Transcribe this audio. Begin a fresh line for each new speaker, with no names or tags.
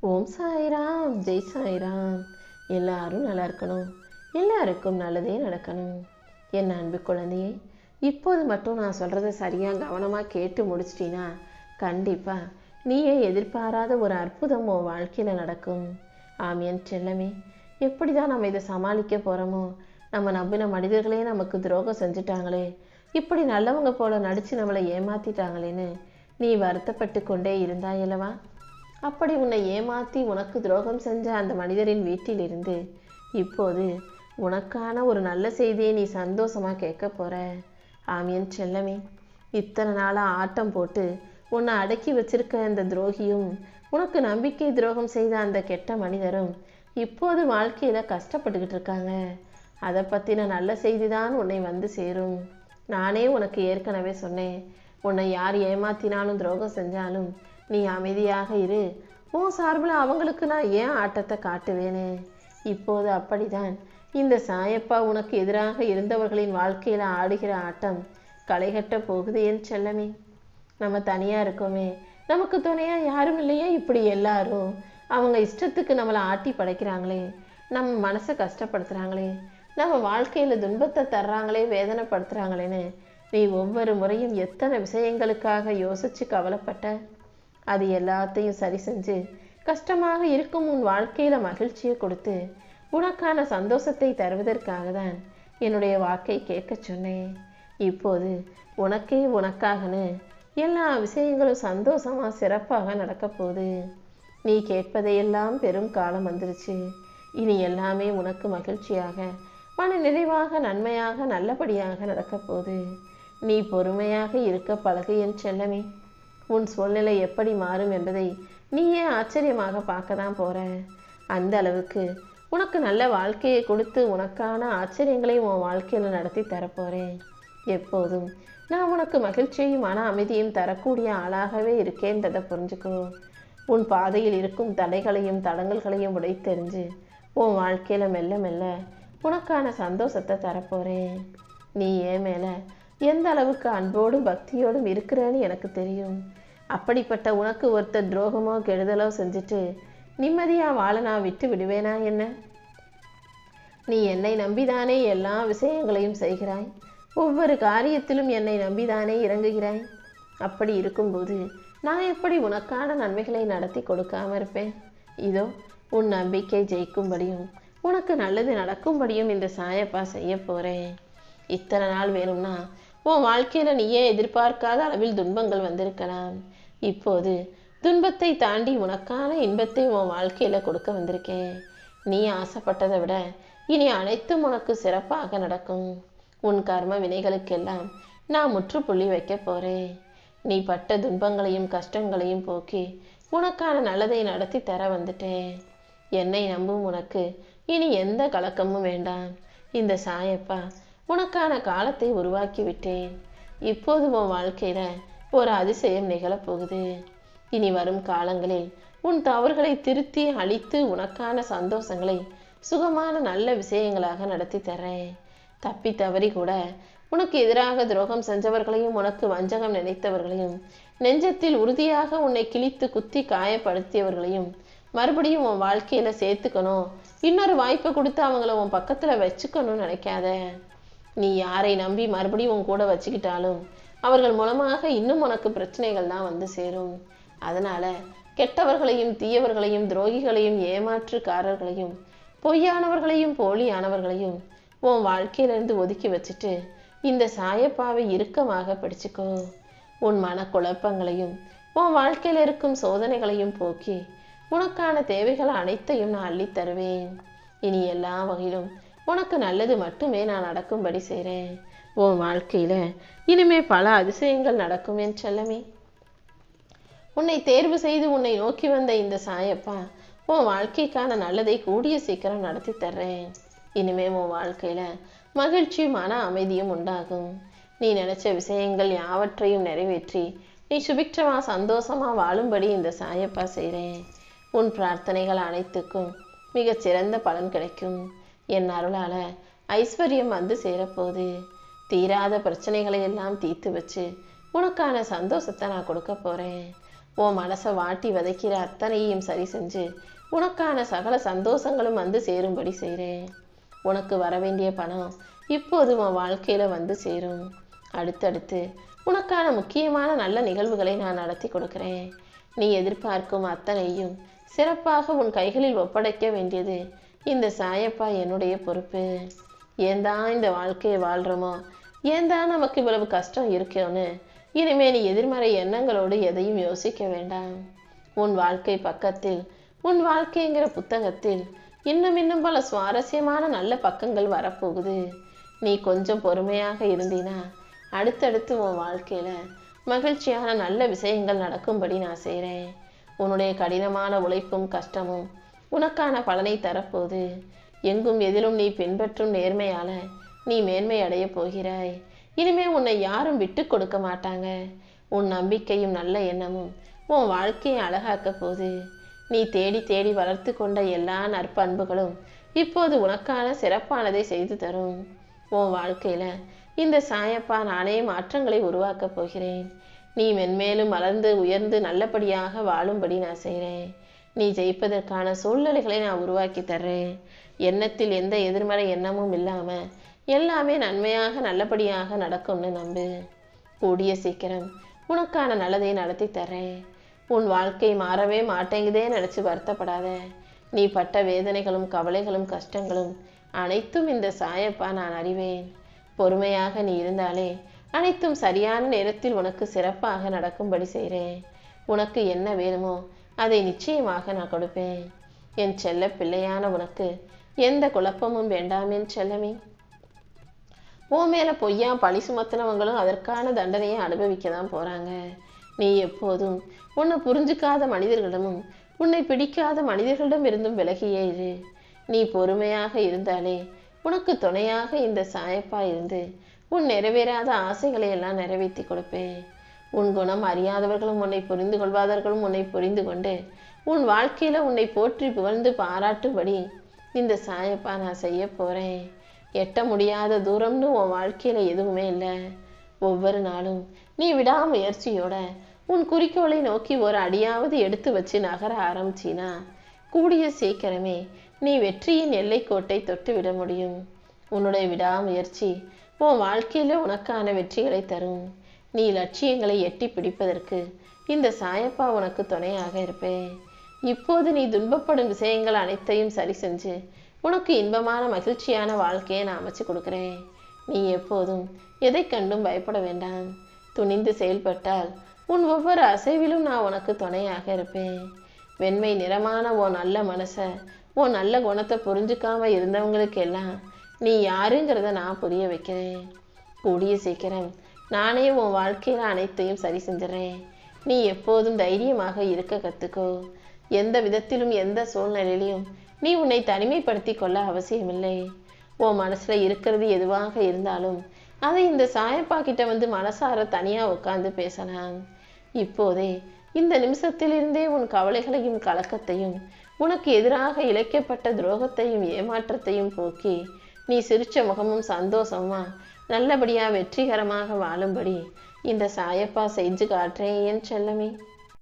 ஓம் சாய்ராம், ஜெய் சாய்ராம். எல்லாரும் நல்லா இருக்கணும், எல்லாருக்கும் நல்லதே நடக்கணும். என் அன்பு குழந்தையே, இப்போது மட்டும் நான் சொல்கிறத சரியாக கவனமாக கேட்டு முடிச்சிட்டினா கண்டிப்பாக நீயே எதிர்பாராத ஒரு அற்புதம் உன் வாழ்க்கையில் நடக்கும். ஆமியன் செல்லமே, எப்படி தான் நம்ம இதை சமாளிக்க போகிறோமோ, நம்ம நம்பின மனிதர்களே நமக்கு துரோகம் செஞ்சுட்டாங்களே, இப்படி நல்லவங்க போல நடித்து நம்மளை ஏமாற்றிட்டாங்களேன்னு நீ வருத்தப்பட்டு கொண்டே இருந்தாயல்லவா? அப்படி உன்னை ஏமாற்றி உனக்கு துரோகம் செஞ்ச அந்த மனிதரின் வீட்டிலிருந்து இப்போது உனக்கான ஒரு நல்ல செய்தியை நீ சந்தோஷமாக கேட்க போற. ஆமியன் செல்லமே, இத்தனை நாளாக ஆட்டம் போட்டு உன்னை அடக்கி வச்சிருக்க அந்த துரோகியும் உனக்கு நம்பிக்கை துரோகம் செய்த அந்த கெட்ட மனிதரும் இப்போது வாழ்க்கையில் கஷ்டப்பட்டுக்கிட்டு இருக்காங்க. அதை பற்றின நல்ல செய்தி தான் உன்னை வந்து சேரும். நானே உனக்கு ஏற்கனவே சொன்னேன், உன்னை யார் ஏமாத்தினாலும் துரோகம் செஞ்சாலும் நீ அமைதியாக இரு, உன் சார்பில் அவங்களுக்கு நான் ஏன் ஆட்டத்தை காட்டுவேனே. இப்போது அப்படிதான் இந்த சாயப்பா உனக்கு எதிராக இருந்தவர்களின் வாழ்க்கையில் ஆடுகிற ஆட்டம் களைகட்ட போகுது என் செல்லமே. நம்ம தனியாக இருக்கோமே, நமக்கு துணையாக யாரும் இல்லையே, இப்படி எல்லாரும் அவங்க இஷ்டத்துக்கு நம்மளை ஆட்டி படைக்கிறாங்களே, நம்ம மனசை கஷ்டப்படுத்துகிறாங்களே, நம்ம வாழ்க்கையில் துன்பத்தை தர்றாங்களே, வேதனைப்படுத்துகிறாங்களேன்னு நீ ஒவ்வொரு முறையும் எத்தனை விஷயங்களுக்காக யோசித்து கவலைப்பட்ட. அது எல்லாத்தையும் சரி செஞ்சு கஷ்டமாக இருக்கும் உன் வாழ்க்கையில் மகிழ்ச்சியை கொடுத்து உனக்கான சந்தோஷத்தை தருவதற்காக தான் என்னுடைய வாக்கை கேட்க சொன்னேன். இப்போது உனக்கே உனக்காகன்னு எல்லா விஷயங்களும் சந்தோஷமாக சிறப்பாக நடக்க போகுது. நீ கேட்பதையெல்லாம் பெரும் காலம் வந்துருச்சு. இனி எல்லாமே உனக்கு மகிழ்ச்சியாக, மன நிறைவாக, நன்மையாக, நல்லபடியாக நடக்க போகுது. நீ பொறுமையாக இருக்க பழகு என் செல்லமே. உன் சூழ்நிலை எப்படி மாறும் என்பதை நீயே ஆச்சரியமாக பார்க்க தான் போற. அந்த அளவுக்கு உனக்கு நல்ல வாழ்க்கையை கொடுத்து உனக்கான ஆச்சரியங்களை உன் வாழ்க்கையில் நடத்தி தரப்போறேன். எப்போதும் நான் உனக்கு மகிழ்ச்சியையும் மன அமைதியும் தரக்கூடிய ஆளாகவே இருக்கேன்றதை புரிஞ்சுக்கோ. உன் பாதையில் இருக்கும் தடைகளையும் தடங்கல்களையும் உடைத்தெறிஞ்சு உன் வாழ்க்கையில் மெல்ல மெல்ல உனக்கான சந்தோஷத்தை தரப்போறேன். நீ ஏன் மேலே எந்த அளவுக்கு அன்போடும் பக்தியோடும் இருக்கிறேன்னு எனக்கு தெரியும். அப்படிப்பட்ட உனக்கு ஒருத்தர் துரோகமோ கெடுதலோ செஞ்சுட்டு நிம்மதியாக வாழ நான் விட்டு விடுவேனா என்ன? நீ என்னை நம்பிதானே எல்லா விஷயங்களையும் செய்கிறாய், ஒவ்வொரு காரியத்திலும் என்னை நம்பிதானே இறங்குகிறாய். அப்படி இருக்கும்போது நான் எப்படி உனக்கான நன்மைகளை நடத்தி கொடுக்காம இருப்பேன்? இதோ உன் நம்பிக்கை ஜெயிக்கும்படியும் உனக்கு நல்லது நடக்கும்படியும் இந்த சாயப்பா செய்ய போகிறேன். இத்தனை நாள் வேணும்னா உன் வாழ்க்கையில் நீயே எதிர்பார்க்காத அளவில் துன்பங்கள் வந்திருக்கலாம். இப்போது துன்பத்தை தாண்டி உனக்கான இன்பத்தை உன் வாழ்க்கையில் கொடுக்க வந்திருக்கேன். நீ ஆசைப்பட்டதை விட இனி அனைத்தும் உனக்கு சிறப்பாக நடக்கும். உன் கர்ம வினைகளுக்கெல்லாம் நான் முற்றுப்புள்ளி வைக்க போகிறேன். நீ பட்ட துன்பங்களையும் கஷ்டங்களையும் போக்கி உனக்கான நல்லதை நடத்தி தர வந்துட்டேன். என்னை நம்பும் உனக்கு இனி எந்த கலக்கமும் வேண்டாம். இந்த சாயப்பா உனக்கான காலத்தை உருவாக்கி விட்டேன். இப்போது உன் வாழ்க்கையில் ஒரு அதிசயம் நிகழப்போகுது. இனி வரும் காலங்களில் உன் தவறுகளை திருத்தி அழித்து உனக்கான சந்தோஷங்களை சுகமான நல்ல விஷயங்களாக நடத்தி தர்றேன். தப்பி தவறி கூட உனக்கு எதிராக துரோகம் செஞ்சவர்களையும் உனக்கு வஞ்சகம் நினைத்தவர்களையும் நெஞ்சத்தில் உறுதியாக உன்னை கிழித்து குத்தி காயப்படுத்தியவர்களையும் மறுபடியும் உன் வாழ்க்கையில் சேர்த்துக்கணும், இன்னொரு வாய்ப்பை கொடுத்து அவங்கள உன் பக்கத்தில் வச்சுக்கணும்னு நினைக்காத. நீ யாரை நம்பி மறுபடியும் உன் கூட வச்சுக்கிட்டாலும் அவர்கள் மூலமாக இன்னும் உனக்கு பிரச்சனைகள் தான் வந்து சேரும். அதனால கெட்டவர்களையும் தீயவர்களையும் துரோகிகளையும் ஏமாற்றுக்காரர்களையும் பொய்யானவர்களையும் போலியானவர்களையும் உன் வாழ்க்கையிலிருந்து ஒதுக்கி வச்சுட்டு இந்த சாயப்பாவை இறுக்கமாக பிடிச்சுக்கோ. உன் மனக்குழப்பங்களையும் உன் வாழ்க்கையில் இருக்கும் சோதனைகளையும் போக்கி உனக்கான தேவைகள் அனைத்தையும் நான் அள்ளி தருவேன். இனி எல்லா வகையிலும் உனக்கு நல்லது மட்டுமே நான் நடக்கும்படி செய்கிறேன். உன் வாழ்க்கையில் இனிமே பல அதிசயங்கள் நடக்கும் என் செல்லமே. உன்னை தேர்வு செய்து உன்னை நோக்கி வந்த இந்த சாயப்பா உன் வாழ்க்கைக்கான நல்லதை கூடிய சீக்கிரம் நடத்தி தர்றேன். இனிமே உன் வாழ்க்கையில் மகிழ்ச்சி மன அமைதியும் உண்டாகும். நீ நினைச்ச விஷயங்கள் யாவற்றையும் நிறைவேற்றி நீ சுபிக்ஷமா சந்தோஷமா வாழும்படி இந்த சாயப்பா செய்கிறேன். உன் பிரார்த்தனைகள் அனைத்துக்கும் மிகச் சிறந்த பலன் கிடைக்கும். என் அருளால் ஐஸ்வர்யம் வந்து சேரப்போகுது. தீராத பிரச்சனைகளை எல்லாம் தீர்த்து வச்சு உனக்கான சந்தோஷத்தை நான் கொடுக்க போகிறேன். உன் மனசை வாட்டி வதைக்கிற அத்தனையும் சரி செஞ்சு உனக்கான சகல சந்தோஷங்களும் வந்து சேரும்படி செய்கிறேன். உனக்கு வர வேண்டிய பணம் இப்போது உன் வாழ்க்கையில வந்து சேரும். அடுத்தடுத்து உனக்கான முக்கியமான நல்ல நிகழ்வுகளை நான் நடத்தி கொடுக்கிறேன். நீ எதிர்பார்க்கும் அத்தனையும் சிறப்பாக உன் கைகளில் ஒப்படைக்க வேண்டியது இந்த சாயப்பா என்னுடைய பொறுப்பு. ஏன்தான் இந்த வாழ்க்கையை வாழ்கிறோமோ, ஏன்தான் நமக்கு இவ்வளவு கஷ்டம் இருக்கோன்னு இனிமே நீ எதிர்மறை எண்ணங்களோடு எதையும் யோசிக்க வேண்டாம். உன் வாழ்க்கை பக்கத்தில், உன் வாழ்க்கைங்கிற புத்தகத்தில் இன்னும் பல சுவாரஸ்யமான நல்ல பக்கங்கள் வரப்போகுது. நீ கொஞ்சம் பொறுமையாக இருந்தீனா அடுத்தடுத்து உன் வாழ்க்கையில மகிழ்ச்சியான நல்ல விஷயங்கள் நடக்கும்படி நான் செய்கிறேன். உன்னுடைய கடினமான உழைப்பும் கஷ்டமும் உனக்கான பலனை தரப்போது. எங்கும் எதிலும் நீ பின்பற்றும் நேர்மையால நீ மேன்மை அடைய போகிறாய். இனிமே உன்னை யாரும் விட்டு கொடுக்க மாட்டாங்க. உன் நம்பிக்கையும் நல்ல எண்ணமும் உன் வாழ்க்கையை அழகாக்க போது. நீ தேடி தேடி வளர்த்து கொண்ட எல்லா நற்பண்புகளும் இப்போது உனக்கான சிறப்பானதை செய்து தரும். உன் வாழ்க்கையில இந்த சாயப்பா நானே மாற்றங்களை உருவாக்க போகிறேன். நீ மென்மேலும் வளர்ந்து உயர்ந்து நல்லபடியாக வாழும்படி நான் செய்கிறேன். நீ ஜெயிப்பதற்கான சூழ்நிலைகளை நான் உருவாக்கி தர்றேன். எண்ணத்தில் எந்த எதிர்மறை எண்ணமும் இல்லாம எல்லாமே நன்மையாக நல்லபடியாக நடக்கும்னு நம்பு. கூடிய சீக்கிரம் உனக்கான நல்லதை நடத்தி தர்றேன். உன் வாழ்க்கை மாறவே மாட்டேங்குதே நினைச்சு வருத்தப்படாத. நீ பட்ட வேதனைகளும் கவலைகளும் கஷ்டங்களும் அனைத்தும் இந்த சாயப்பா நான் அறிவேன். பொறுமையாக நீ இருந்தாலே அனைத்தும் சரியான நேரத்தில் உனக்கு சிறப்பாக நடக்கும்படி செய்கிறேன். உனக்கு என்ன வேணுமோ அதை நிச்சயமாக நான் கொடுப்பேன். என் செல்ல பிள்ளையான உனக்கு எந்த குழப்பமும் வேண்டாம் என் செல்லமே. உன் மேல பொய்யா பழி சுமத்தினவங்களும் அதற்கான தண்டனையை அனுபவிக்க தான் போறாங்க. நீ எப்போதும் உன்னை புரிஞ்சுக்காத மனிதர்களிடமும் உன்னை பிடிக்காத மனிதர்களிடம் இருந்தும் விலகியே இரு. நீ பொறுமையாக இருந்தாலே உனக்கு துணையாக இந்த சாயப்பா இருந்து உன் நிறைவேறாத ஆசைகளை எல்லாம் நிறைவேற்றி கொடுப்பேன். உன் குணம் அறியாதவர்களும் உன்னை புரிந்து கொள்வாதவர்களும் உன்னை புரிந்து கொண்டு உன் வாழ்க்கையில உன்னை போற்றி புகழ்ந்து பாராட்டும்படி இந்த சாயப்பா நான் செய்ய போறேன். எட்ட முடியாத தூரம்னு உன் வாழ்க்கையில எதுவுமே இல்லை. ஒவ்வொரு நாளும் நீ விடாமுயற்சியோட உன் குறிக்கோளை நோக்கி ஒரு அடியாவது எடுத்து வச்சு நகர ஆரம்பிச்சினா கூடிய சீக்கிரமே நீ வெற்றியின் எல்லைக்கோட்டை தொட்டு விட முடியும். உன்னுடைய விடாமுயற்சி உன் வாழ்க்கையில உனக்கான வெற்றிகளை தரும். நீ லட்சியங்களை எட்டி பிடிப்பதற்கு இந்த சாயப்பா உனக்கு துணையாக இருப்பேன். இப்போது நீ துன்பப்படும் விஷயங்கள் அனைத்தையும் சரி செஞ்சு உனக்கு இன்பமான மகிழ்ச்சியான வாழ்க்கையை நான் அமைச்சு கொடுக்குறேன். நீ எப்போதும் எதை கண்டும் பயப்பட வேண்டாம். துணிந்து செயல்பட்டால் உன் ஒவ்வொரு அசைவிலும் நான் உனக்கு துணையாக இருப்பேன். வெண்மை நிறமான உன் நல்ல மனசை, உன் நல்ல குணத்தை புரிஞ்சுக்காம இருந்தவங்களுக்கு எல்லாம் நீ யாருங்கிறத நான் புரிய வைக்கிறேன். கூடிய சீக்கிரம் நானே உன் வாழ்க்கையில அனைத்தையும் சரி செஞ்சிடறேன். நீ எப்போதும் தைரியமாக இருக்க கத்துக்கோ. எந்த விதத்திலும் எந்த சூழ்நிலையிலும் நீ உன்னை தனிமைப்படுத்தி கொள்ள அவசியமில்லை. உன் மனசுல இருக்கிறது எதுவாக இருந்தாலும் அதை இந்த சாயப்பா கிட்ட வந்து மனசார தனியா உட்கார்ந்து பேசலாம். இப்போதே இந்த நிமிஷத்திலிருந்தே உன் கவலைகளையும் கலக்கத்தையும் உனக்கு எதிராக இழைக்கப்பட்ட துரோகத்தையும் ஏமாற்றத்தையும் போக்கி நீ சிரிச்ச முகமும் சந்தோஷமா நல்லபடியா வெற்றிகரமாக வாழும்படி இந்த சாயப்பா செஞ்சு காட்டுறேன் என் செல்லமே.